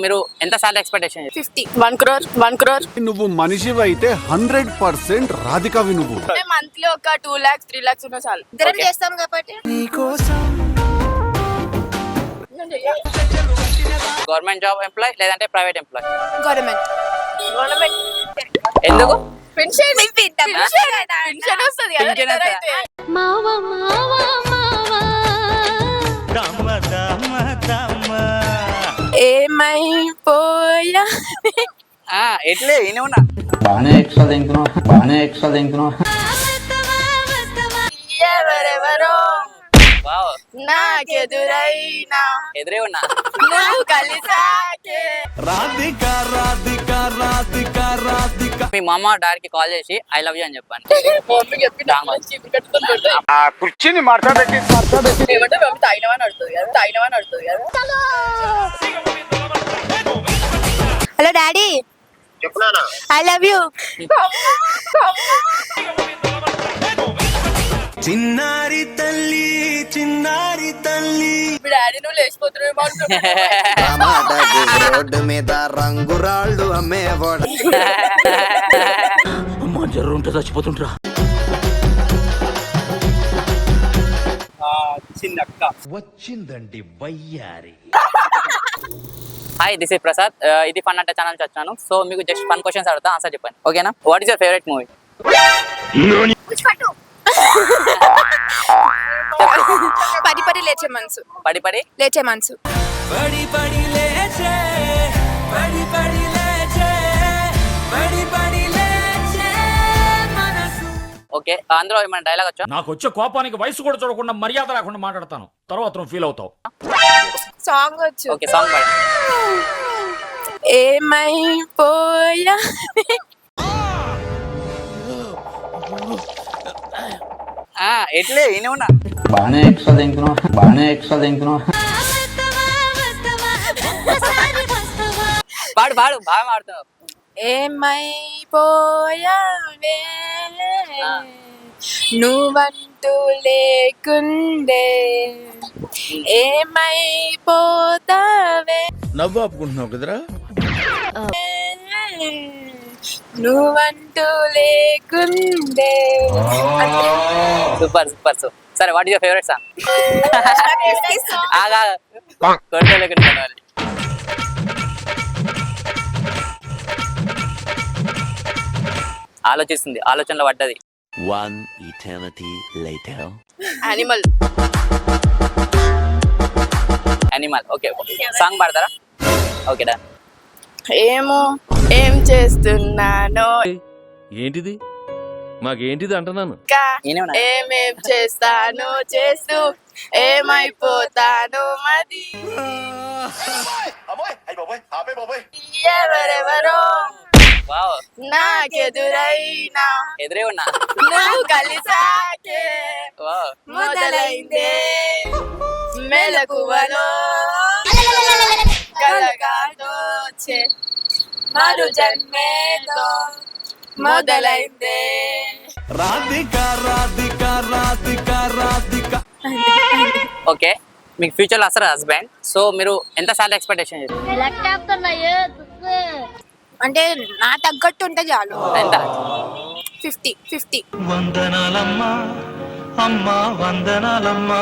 మీరు ఎంత salary expectation 50 1 crore నువ్వు మనిషివైతే 100% రాధికవి నువ్వు. మంత్లీ ఒక 2 lakhs 3 lakhs ఉన్నా చాలు. ఇద్దరం Okay. చేస్తాం కాబట్టి గవర్నమెంట్ జాబ్ ఎంప్లాయ్ లేదంటే ప్రైవేట్ ఎంప్లాయ్? గవర్నమెంట్ ఎందుకు? పెన్షన్ వస్తుంది Pension వస్తుందా? మావా మావా మావా ఏమైపోయా ఎట్లే ఉన్నా బాగానే ఎక్స్ట్రా తింటున్నావు ఎవరెవరో వావ్ నాకెదురైనా ఎదురే ఉన్నా. నువ్వు కలిసాకే రాధిక రాధిక రాధిక రాధిక. మీ మామ డాడీకి కాల్ చేసి ఐ లవ్ యూ అని చెప్పాను. ఆ కుర్చీని మాట్లాడబెట్టి ఏమంటే మమ్మీ తాగినవని అడుగుతుంది కదా hello daddy I love you చిన్నారి తల్లి డాడీ నువ్వు లేచిపోతున్నావు రోడ్డు మీద రంగురాళ్ళు అమ్మేవాడు జర్రుంటే చచ్చిపోతుంటరా. వచ్చిందండి వయ్యారి. Hi this is Prasad. ఇది ఫన్ అంటే ఛానల్ నుంచి వచ్చాను. సో మీకు జస్ట్ ఫన్ క్వశ్చన్స్ అడుగుతా, ఆన్సర్ చెప్పండి ఓకేనా? What is your favourite movie? పడి పడి లేచే మనసు పడి పడి లేచే మనసు పడి పడి లేచే పడి పడి లేచే పడి పడి లేచే మనసు. ఓకే, అందులో ఏమైనా డైలాగ్ వచ్చా? నాకు వచ్చే కోపానికి వయసు కూడా చూడకుండా మర్యాద లేకుండా మాట్లాడతాను, తర్వాత నువ్వు ఫీల్ అవుతావు. సాంగ్ వచ్చు ఓకే, సాంగ్ పాడు. ఏమైపోయా ఎట్లే ఉన్నా బాగానే ఎక్స్ట్రా తింటున్నావు పాడు పాడు బాగా మాడుతున్నావు. ఏమైపోయావే నువ్వంటూ లేకుండే ఏమైపోతావే నవ్వు ఆపుకుంటున్నావు కదరా. నువ్వంటూ లేకుండే సూపర్ సూపర్ సూపర్. సరే, what is your favourite song? ఆగా ఆలోచిస్తుంది, ఆలోచనలో పడ్డది. One eternity later. Animal animal. Okay, song పాడతారా? ఓకే డా. ఏమో ఏం చేస్తున్నానో ఏంటిది మాకేంటిది అంటున్నాను. ఇంకా నేనేమన్నా? ఏమేం చేస్తాను చేస్తూ ఏమైపోతాను మది ఎవరెవరో వావ్, నాకెదురైనా ఎదురే ఉన్నా. నువ్వు కలిసాకే వావ్, మొదలైందే మెలకువలో కలగాటోచే మరు జన్మేతో మొదలైందే రాధిక రాధిక రాధిక రాధిక. ఓకే, మీకు ఫ్యూచర్ లో వస్తారు హస్బెండ్. సో మీరు ఎంత సాలరీ ఎక్స్పెక్టేషన్ చేస్తారు? అంటే నా తగ్గట్టు ఉంటే చాలు. ఎంత? 50 వందనాలమ్మా అమ్మా వందనాలమ్మా.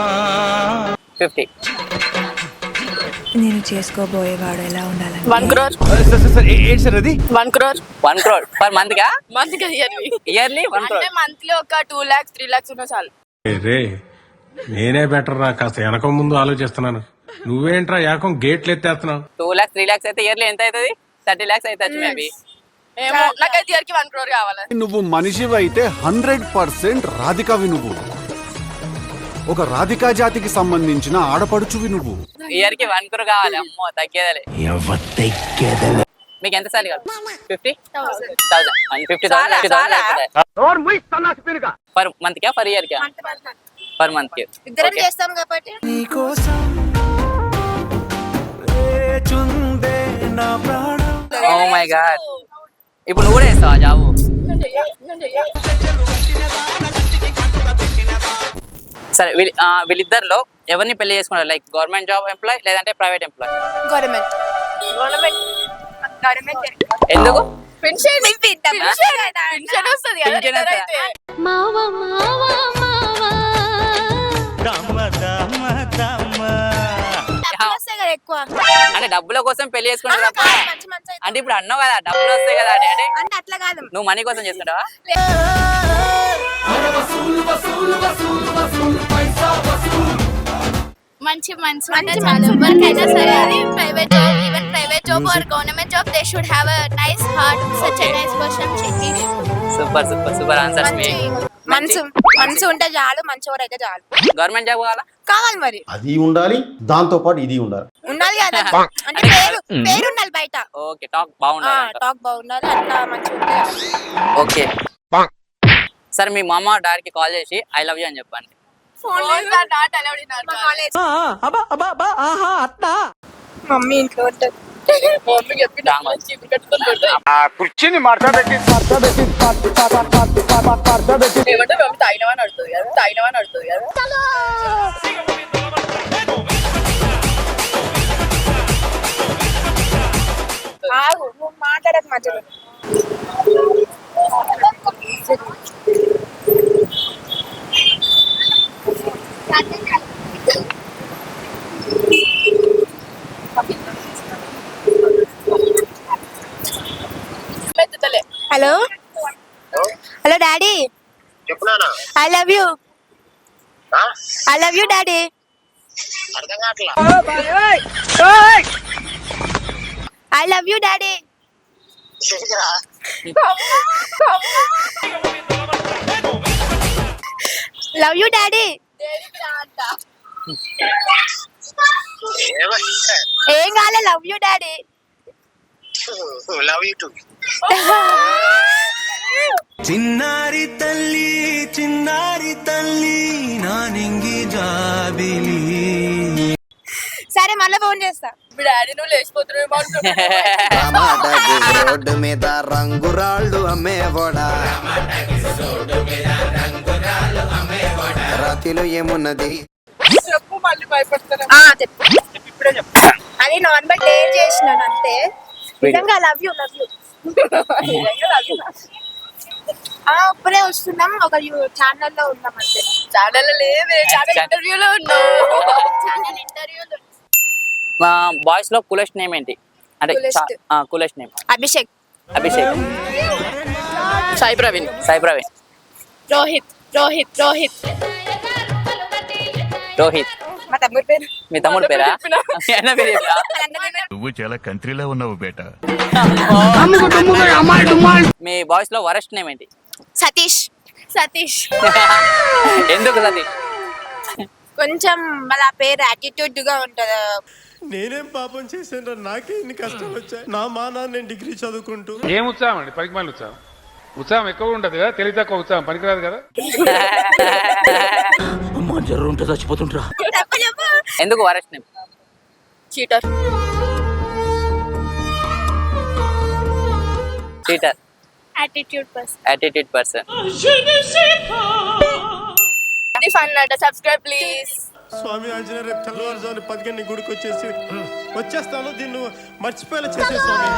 50. నేను చేసుకోబోయేవాడు ఎలా ఉండాలని 1 crore ఏంటి సార్ అది? 1 crore 1 crore పర్ మంత్ గా? మంత్ గా ఇయర్లీ 1 crore. అంటే మంత్లీ ఒక 2 lakhs 3 lakhs ఉన్నా చాలు. రే నేనే బెటర్ రా, కాస్త వెనక ముందు ఆలోచిస్తున్నాను. నువ్వేంట్రా ఏకం గేట్లు ఎత్తేస్తున్నావు. 2 lakhs 3 lakhs అయితే ఇయర్లీ ఎంత అవుతుంది? 30 lakhs అవుతుంది మేబీ. ఏమో నాకైతే ఇయర్ కి 1 crore కావాలి. నువ్వు మనిషివైతే 100% రాధికవి నువ్వు. ఒక రాధికా జాతికి సంబంధించిన ఆడపడుచువి నువ్వు. ఇయర్ కి 1 crore కావాలి. అమ్మో తగ్గేదలే. మీకు ఎంత సాలరీ కావాలి? 50,000 పర్ మంత్ కా పర్ ఇయర్ కా? పర్ మంత్ కి. ఇద్దరం చేస్తాం కాబట్టి ఓ మై గాడ్, ఇప్పుడు నువ్వు కూడా వేస్తావా జాబు? సరే వీళ్ళిద్దరిలో ఎవరిని పెళ్లి చేసుకున్నారు? లైక్ గవర్నమెంట్ జాబ్ ఎంప్లాయ్ లేదంటే ప్రైవేట్ ఎంప్లాయ్? గవర్నమెంట్ ఎందుకు? పెన్షన్ వస్తుంది కదా Pension వస్తుందా? అయితే. మావా మావా మావా వస్తాయి కదా ఎక్కువ అంటే డబ్బుల కోసం పెళ్లి చేసుకున్నారు తప్ప మంచి మంచి అంటే ఇప్పుడు అన్నావు కదా డబ్బులు వస్తాయి కదా అని అంటే అంటే అట్లా కాదు నువ్వు మనీ కోసం చేసుకుంటావా? మంచి మనసు ఉంటే చాలు ఎవరికైనా సరే అది private job even private job or government job they should have a nice heart such a nice person చిట్టిష్ సూపర్ సూపర్ సూపర్ ఆన్సర్స్ మీ మనసు మనసు ఉంటే చాలు మంచివారు అయితే చాలు గవర్నమెంట్ జాబ్ కావాలా? కావాలి మరి అది ఉండాలి, దాంతో పాటు ఇది ఉండాలి. ఉండాలి కదా అంటే పేరు ఉండాలి బయట ఓకే టాక్ బాగుండాలి. టాక్ బాగుండాలి అట్లా మంచిగా ఉంటే చాలు. ఓకే సరే మీ మామ డాడీకి కాల్ చేసి ఐ లవ్ యూ అని చెప్పండి. మమ్మీ ఇంట్లో ఉంటుంది మమ్మీ చెప్పి కుర్చీని మాట్లాడబెట్టి ఏమంటే మమ్మీ తాగినవని అడుగుతుంది కదా తాగినవని అడుగుతుంది కదా ఆగు నువ్వు మాట్లాడక మధ్యలో hello hello daddy I love you daddy I love you daddy love you daddy ఏం కాలే లవ్ యూ డాడీ చిన్నారి తల్లి నా నింగి జాబిలి. సరే మళ్ళీ ఫోన్ చేస్తా ఇప్పుడు డాడీ నువ్వు లేచిపోతున్నావు రోడ్డు మీద రంగురాళ్ళు అమ్మేవాడా, రాతిలో ఏమున్నది? చెప్పు మళ్ళీ భయపడతాను ఇప్పుడే చెప్పు అది నార్మల్ డేర్ చేసినాను అంతే నిజంగా లవ్ యూ ఇప్పుడే వస్తున్నాం ఒక ఛానల్లో ఉన్నాం అంతే ఛానల్ లేవే ఛానల్ ఇంటర్వ్యూలో ఉన్నావు ఛానల్ ఇంటర్వ్యూలో బాయ్స్ లో కూలెస్ట్ నేమ్ ఏంటి? అంటే Coolest. Coolest name Abhishek Abhishek, Sai Praveen Rohit Rohit. మా తమ్ముడి పేరు మీ తమ్ముడు పేరా? మీ అన్న పేరు చెప్పరా? నువ్వు చాలా కంట్రీలో ఉన్నావు బేటా. మీ బాయ్స్ లో వరస్ట్ నేమ్ ఏంటి? సతీష్ ఎందుకు సతీష్? కొంచెం మళ్ళీ ఆ పేరు యాటిట్యూడ్ గా ఉంటది నేనేం పాపం చేశాను, నాకే ఇన్ని కష్టం వచ్చాయి. నా మానా నేను డిగ్రీ చదువుకుంటూ ఏం ఉత్సాహం అండి, పనికిమాలిన ఉత్సాహం. ఉత్సాహం ఎక్కువ ఉండదు కదా, తెలివి తక్కువ ఉత్సాహం పనికిరాదు కదా. అమ్మా జర్రుంటే చచ్చిపోతుంటరా. ఎందుకు worst name? Cheater attitude person. Fun అంట సబ్స్క్రైబ్ ప్లీజ్ స్వామి ఆంజనేయ రేపు తెల్లవారుజామున 10 గంటల గుడికి వచ్చేస్తాను, దీన్ని మర్చిపోయేలా చేసే స్వామి.